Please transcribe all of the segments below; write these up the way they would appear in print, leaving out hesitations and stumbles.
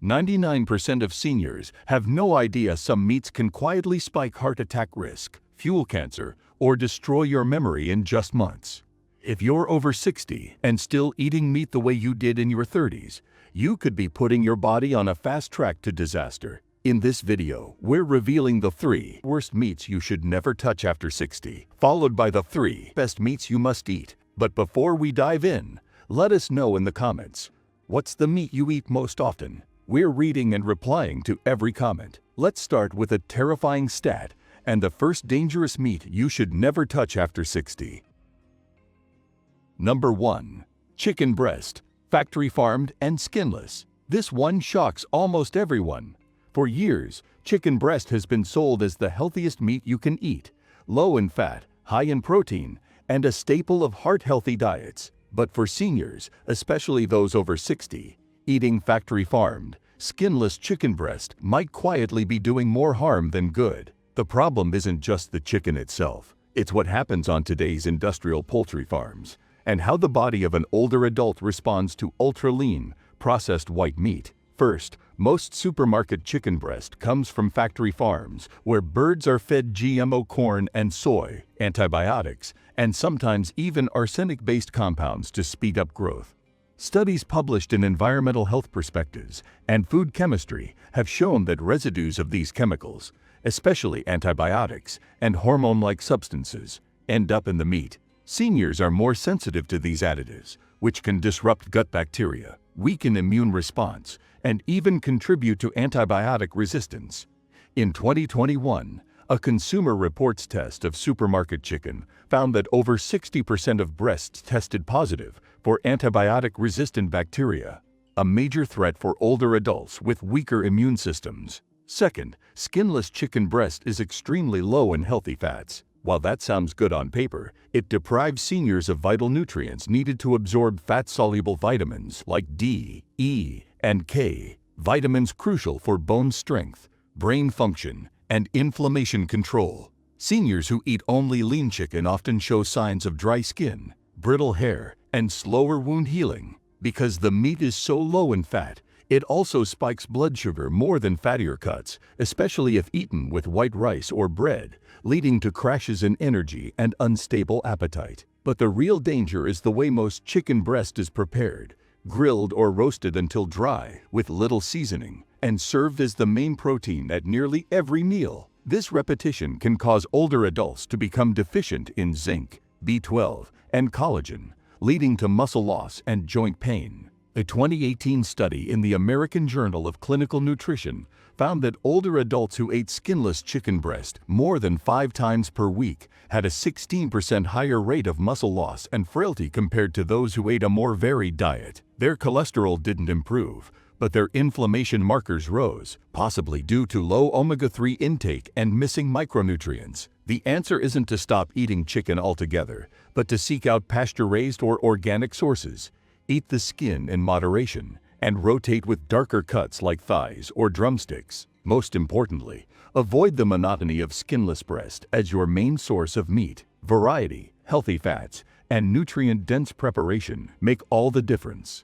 99% of seniors have no idea some meats can quietly spike heart attack risk, fuel cancer, or destroy your memory in just months. If you're over 60 and still eating meat the way you did in your 30s, you could be putting your body on a fast track to disaster. In this video, we're revealing the 3 worst meats you should never touch after 60, followed by the 3 best meats you must eat. But before we dive in, let us know in the comments, what's the meat you eat most often? We're reading and replying to every comment. Let's start with a terrifying stat and the first dangerous meat you should never touch after 60. Number 1. Chicken breast, factory farmed and skinless. This one shocks almost everyone. For years, chicken breast has been sold as the healthiest meat you can eat, low in fat, high in protein, and a staple of heart-healthy diets. But for seniors, especially those over 60, eating factory farmed, skinless chicken breast might quietly be doing more harm than good. The problem isn't just the chicken itself, it's what happens on today's industrial poultry farms, and how the body of an older adult responds to ultra-lean, processed white meat. First, most supermarket chicken breast comes from factory farms, where birds are fed GMO corn and soy, antibiotics, and sometimes even arsenic-based compounds to speed up growth. Studies published in Environmental Health Perspectives and Food Chemistry have shown that residues of these chemicals, especially antibiotics and hormone-like substances, end up in the meat. Seniors are more sensitive to these additives, which can disrupt gut bacteria, weaken immune response, and even contribute to antibiotic resistance. In 2021, a Consumer Reports test of supermarket chicken found that over 60% of breasts tested positive for antibiotic-resistant bacteria, a major threat for older adults with weaker immune systems. Second, skinless chicken breast is extremely low in healthy fats. While that sounds good on paper, it deprives seniors of vital nutrients needed to absorb fat-soluble vitamins like D, E, and K, vitamins crucial for bone strength, brain function, and inflammation control. Seniors who eat only lean chicken often show signs of dry skin, brittle hair, and slower wound healing. Because the meat is so low in fat, it also spikes blood sugar more than fattier cuts, especially if eaten with white rice or bread, leading to crashes in energy and unstable appetite. But the real danger is the way most chicken breast is prepared, grilled or roasted until dry, with little seasoning, and served as the main protein at nearly every meal. This repetition can cause older adults to become deficient in zinc, B12, and collagen, leading to muscle loss and joint pain. A 2018 study in the American Journal of Clinical Nutrition found that older adults who ate skinless chicken breast more than 5 times per week had a 16% higher rate of muscle loss and frailty compared to those who ate a more varied diet. Their cholesterol didn't improve, but their inflammation markers rose, possibly due to low omega-3 intake and missing micronutrients. The answer isn't to stop eating chicken altogether, but to seek out pasture-raised or organic sources. Eat the skin in moderation, and rotate with darker cuts like thighs or drumsticks. Most importantly, avoid the monotony of skinless breast as your main source of meat. Variety, healthy fats, and nutrient-dense preparation make all the difference.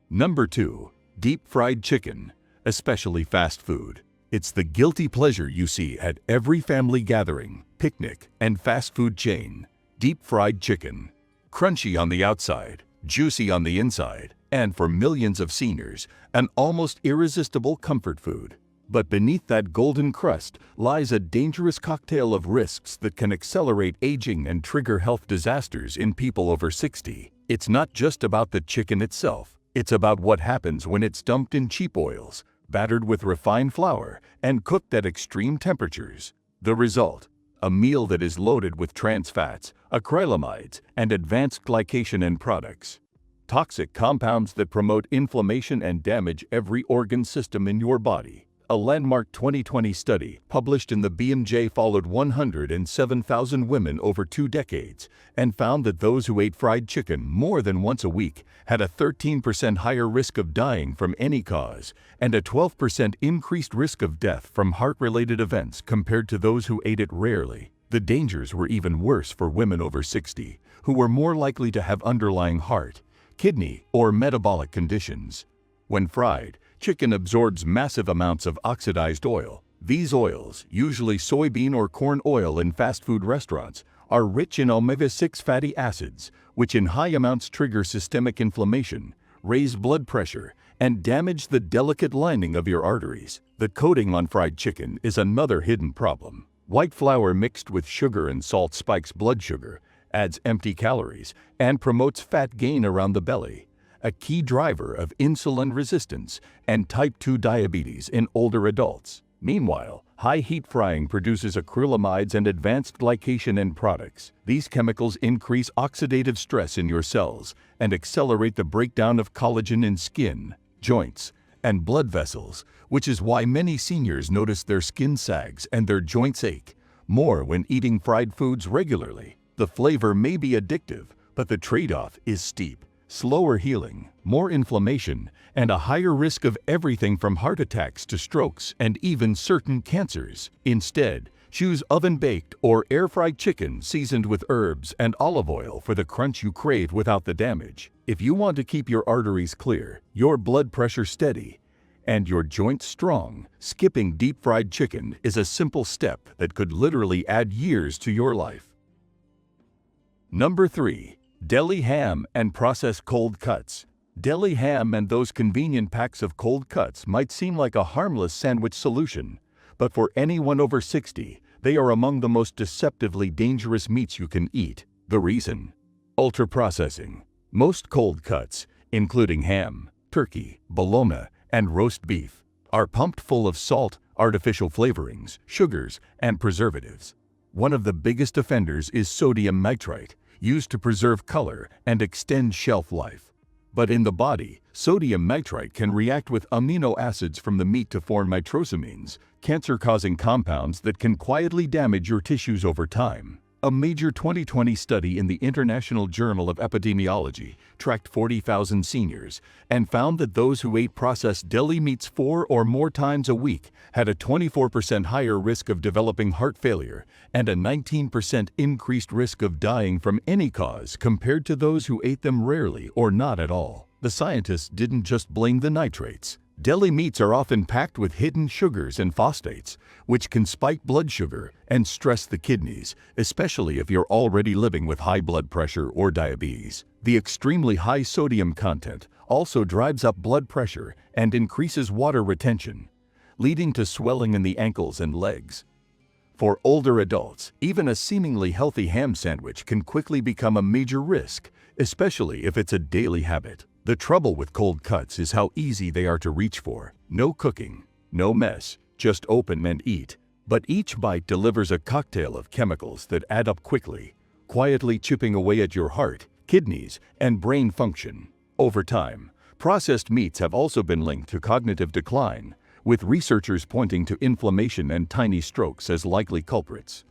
Number 2. Deep-fried chicken, especially fast food. It's the guilty pleasure you see at every family gathering, picnic, and fast food chain. Deep-fried chicken. Crunchy on the outside, juicy on the inside, and for millions of seniors, an almost irresistible comfort food. But beneath that golden crust lies a dangerous cocktail of risks that can accelerate aging and trigger health disasters in people over 60. It's not just about the chicken itself. It's about what happens when it's dumped in cheap oils, battered with refined flour, and cooked at extreme temperatures. The result: a meal that is loaded with trans fats, acrylamides, and advanced glycation end products. Toxic compounds that promote inflammation and damage every organ system in your body. A landmark 2020 study published in the BMJ followed 107,000 women over 2 decades and found that those who ate fried chicken more than once a week had a 13% higher risk of dying from any cause and a 12% increased risk of death from heart-related events compared to those who ate it rarely. The dangers were even worse for women over 60, who were more likely to have underlying heart, kidney, or metabolic conditions. When fried, chicken absorbs massive amounts of oxidized oil. These oils, usually soybean or corn oil in fast food restaurants, are rich in omega-6 fatty acids, which in high amounts trigger systemic inflammation, raise blood pressure, and damage the delicate lining of your arteries. The coating on fried chicken is another hidden problem. White flour mixed with sugar and salt spikes blood sugar, adds empty calories, and promotes fat gain around the belly, a key driver of insulin resistance and type 2 diabetes in older adults. Meanwhile, high heat frying produces acrylamides and advanced glycation end products. These chemicals increase oxidative stress in your cells and accelerate the breakdown of collagen in skin, joints, and blood vessels, which is why many seniors notice their skin sags and their joints ache more when eating fried foods regularly. The flavor may be addictive, but the trade-off is steep. Slower healing, more inflammation, and a higher risk of everything from heart attacks to strokes and even certain cancers. Instead, choose oven-baked or air-fried chicken seasoned with herbs and olive oil for the crunch you crave without the damage. If you want to keep your arteries clear, your blood pressure steady, and your joints strong, skipping deep-fried chicken is a simple step that could literally add years to your life. Number 3. Deli ham and processed cold cuts. Deli ham and those convenient packs of cold cuts might seem like a harmless sandwich solution, but for anyone over 60, they are among the most deceptively dangerous meats you can eat. The reason? Ultra-processing. Most cold cuts, including ham, turkey, bologna, and roast beef, are pumped full of salt, artificial flavorings, sugars, and preservatives. One of the biggest offenders is sodium nitrite, used to preserve color and extend shelf life. But in the body, sodium nitrite can react with amino acids from the meat to form nitrosamines, cancer-causing compounds that can quietly damage your tissues over time. A major 2020 study in the International Journal of Epidemiology tracked 40,000 seniors and found that those who ate processed deli meats 4 or more times a week had a 24% higher risk of developing heart failure and a 19% increased risk of dying from any cause compared to those who ate them rarely or not at all. The scientists didn't just blame the nitrates. Deli meats are often packed with hidden sugars and phosphates, which can spike blood sugar and stress the kidneys, especially if you're already living with high blood pressure or diabetes. The extremely high sodium content also drives up blood pressure and increases water retention, leading to swelling in the ankles and legs. For older adults, even a seemingly healthy ham sandwich can quickly become a major risk, especially if it's a daily habit. The trouble with cold cuts is how easy they are to reach for. No cooking, no mess, just open and eat. But each bite delivers a cocktail of chemicals that add up quickly, quietly chipping away at your heart, kidneys, and brain function. Over time, processed meats have also been linked to cognitive decline, with researchers pointing to inflammation and tiny strokes as likely culprits.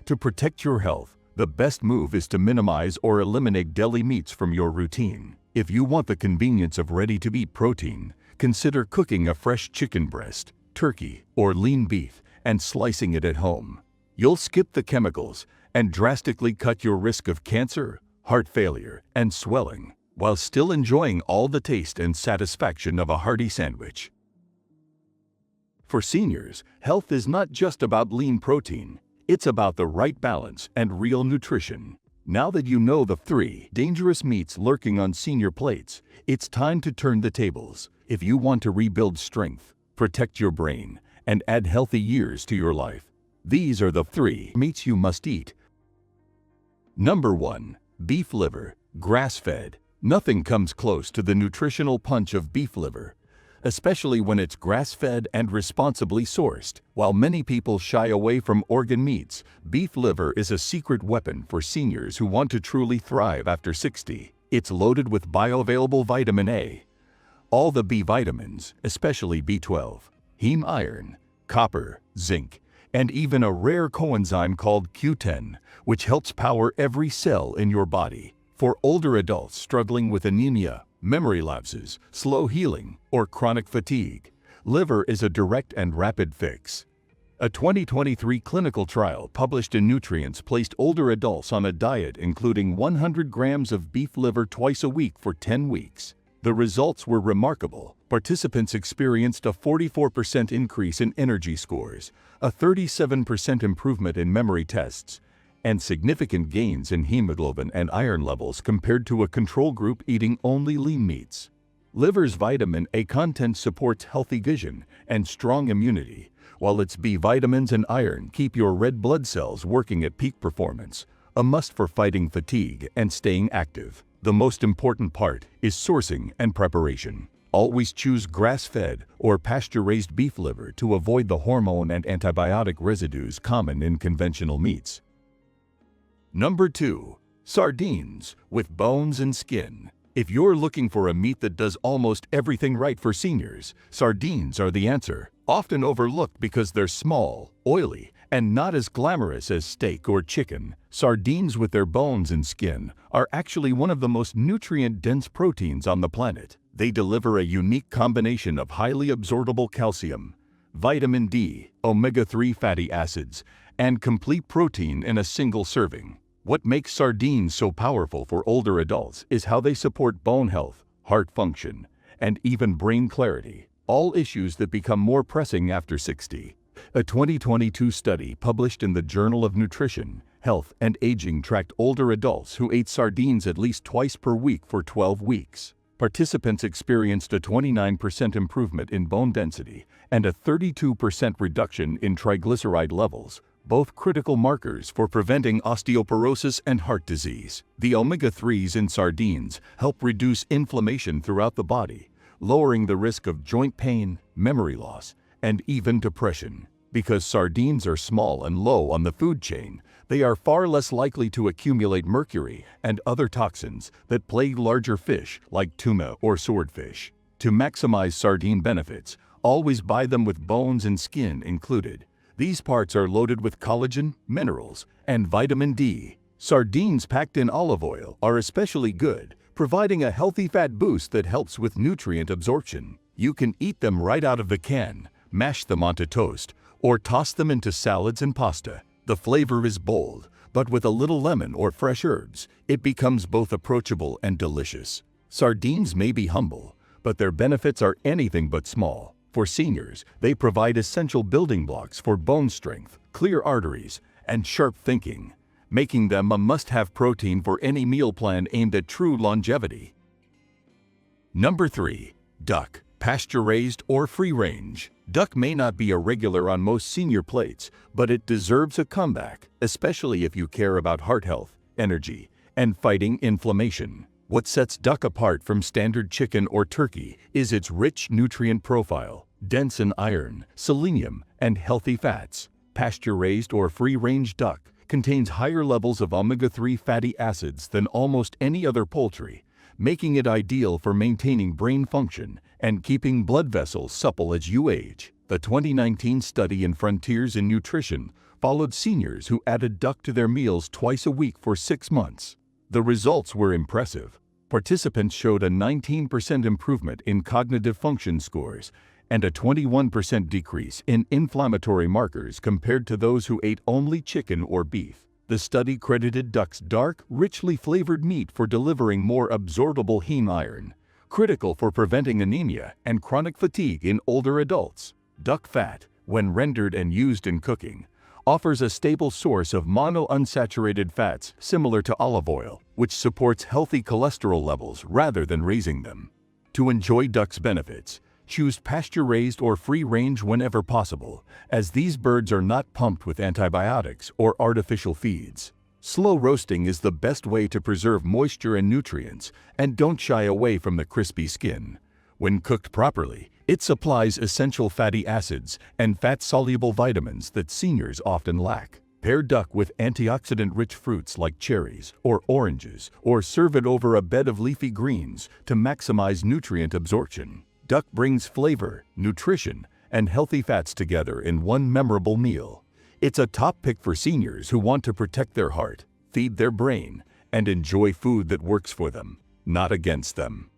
To protect your health, the best move is to minimize or eliminate deli meats from your routine. If you want the convenience of ready-to-eat protein, consider cooking a fresh chicken breast, turkey, or lean beef and slicing it at home. You'll skip the chemicals and drastically cut your risk of cancer, heart failure, and swelling, while still enjoying all the taste and satisfaction of a hearty sandwich. For seniors, health is not just about lean protein. It's about the right balance and real nutrition. Now that you know the 3 dangerous meats lurking on senior plates, it's time to turn the tables. If you want to rebuild strength, protect your brain, and add healthy years to your life, these are the 3 meats you must eat. Number 1. Beef liver, grass-fed. Nothing comes close to the nutritional punch of beef liver, especially when it's grass-fed and responsibly sourced. While many people shy away from organ meats, beef liver is a secret weapon for seniors who want to truly thrive after 60. It's loaded with bioavailable vitamin A, all the B vitamins, especially B12, heme iron, copper, zinc, and even a rare coenzyme called Q10, which helps power every cell in your body. For older adults struggling with anemia, memory lapses, slow healing, or chronic fatigue, liver is a direct and rapid fix. A 2023 clinical trial published in Nutrients placed older adults on a diet including 100 grams of beef liver twice a week for 10 weeks. The results were remarkable. Participants experienced a 44% increase in energy scores, a 37% improvement in memory tests, and significant gains in hemoglobin and iron levels compared to a control group eating only lean meats. Liver's vitamin A content supports healthy vision and strong immunity, while its B vitamins and iron keep your red blood cells working at peak performance, a must for fighting fatigue and staying active. The most important part is sourcing and preparation. Always choose grass-fed or pasture-raised beef liver to avoid the hormone and antibiotic residues common in conventional meats. Number 2. Sardines with bones and skin. If you're looking for a meat that does almost everything right for seniors, sardines are the answer. Often overlooked because they're small, oily, and not as glamorous as steak or chicken, sardines with their bones and skin are actually one of the most nutrient-dense proteins on the planet. They deliver a unique combination of highly absorbable calcium, vitamin D, omega-3 fatty acids, and complete protein in a single serving. What makes sardines so powerful for older adults is how they support bone health, heart function, and even brain clarity, all issues that become more pressing after 60. A 2022 study published in the Journal of Nutrition, Health, and Aging tracked older adults who ate sardines at least twice per week for 12 weeks. Participants experienced a 29% improvement in bone density and a 32% reduction in triglyceride levels, both critical markers for preventing osteoporosis and heart disease. The omega-3s in sardines help reduce inflammation throughout the body, lowering the risk of joint pain, memory loss, and even depression. Because sardines are small and low on the food chain, they are far less likely to accumulate mercury and other toxins that plague larger fish like tuna or swordfish. To maximize sardine benefits, always buy them with bones and skin included. These parts are loaded with collagen, minerals, and vitamin D. Sardines packed in olive oil are especially good, providing a healthy fat boost that helps with nutrient absorption. You can eat them right out of the can, mash them onto toast, or toss them into salads and pasta. The flavor is bold, but with a little lemon or fresh herbs, it becomes both approachable and delicious. Sardines may be humble, but their benefits are anything but small. For seniors, they provide essential building blocks for bone strength, clear arteries, and sharp thinking, making them a must-have protein for any meal plan aimed at true longevity. Number 3. Duck, pasture-raised or free-range. Duck may not be a regular on most senior plates, but it deserves a comeback, especially if you care about heart health, energy, and fighting inflammation. What sets duck apart from standard chicken or turkey is its rich nutrient profile, dense in iron, selenium, and healthy fats. Pasture-raised or free-range duck contains higher levels of omega-3 fatty acids than almost any other poultry, making it ideal for maintaining brain function and keeping blood vessels supple as you age. The 2019 study in Frontiers in Nutrition followed seniors who added duck to their meals twice a week for 6 months. The results were impressive. Participants showed a 19% improvement in cognitive function scores and a 21% decrease in inflammatory markers compared to those who ate only chicken or beef. The study credited duck's dark, richly flavored meat for delivering more absorbable heme iron, critical for preventing anemia and chronic fatigue in older adults. Duck fat, when rendered and used in cooking, offers a stable source of monounsaturated fats similar to olive oil, which supports healthy cholesterol levels rather than raising them. To enjoy duck's benefits, choose pasture-raised or free-range whenever possible, as these birds are not pumped with antibiotics or artificial feeds. Slow roasting is the best way to preserve moisture and nutrients, and don't shy away from the crispy skin. When cooked properly, it supplies essential fatty acids and fat-soluble vitamins that seniors often lack. Pair duck with antioxidant-rich fruits like cherries or oranges, or serve it over a bed of leafy greens to maximize nutrient absorption. Duck brings flavor, nutrition, and healthy fats together in one memorable meal. It's a top pick for seniors who want to protect their heart, feed their brain, and enjoy food that works for them, not against them.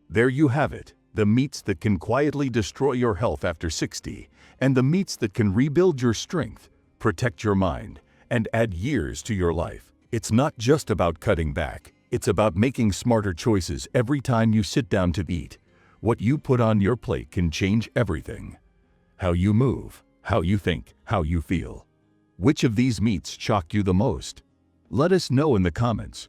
There you have it, the meats that can quietly destroy your health after 60, and the meats that can rebuild your strength, protect your mind, and add years to your life. It's not just about cutting back, it's about making smarter choices every time you sit down to eat. What you put on your plate can change everything. How you move, how you think, how you feel. Which of these meats shocked you the most? Let us know in the comments.